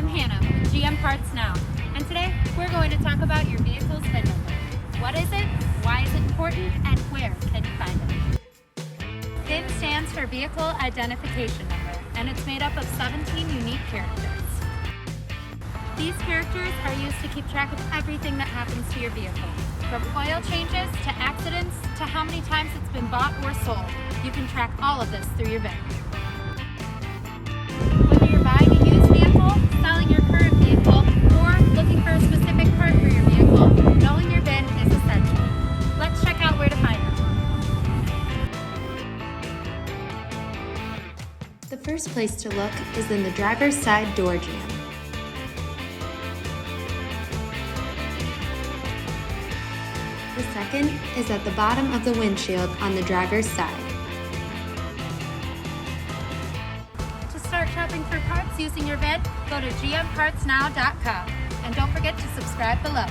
I'm Hannah with GM Parts Now, and today we're going to talk about your vehicle's VIN number. What is it, why is it important, and where can you find it? VIN stands for Vehicle Identification Number, and it's made up of 17 unique characters. These characters are used to keep track of everything that happens to your vehicle, from oil changes to accidents to how many times it's been bought or sold. You can track all of this through your VIN. Whether you're buying a used vehicle, selling your current vehicle, or looking for a specific part for your vehicle, knowing your VIN is essential. Let's check out where to find it. The first place to look is in the driver's side door jamb. The second is at the bottom of the windshield on the driver's side. To start shopping for parts using your VIN, go to gmpartsnow.com and don't forget to subscribe below.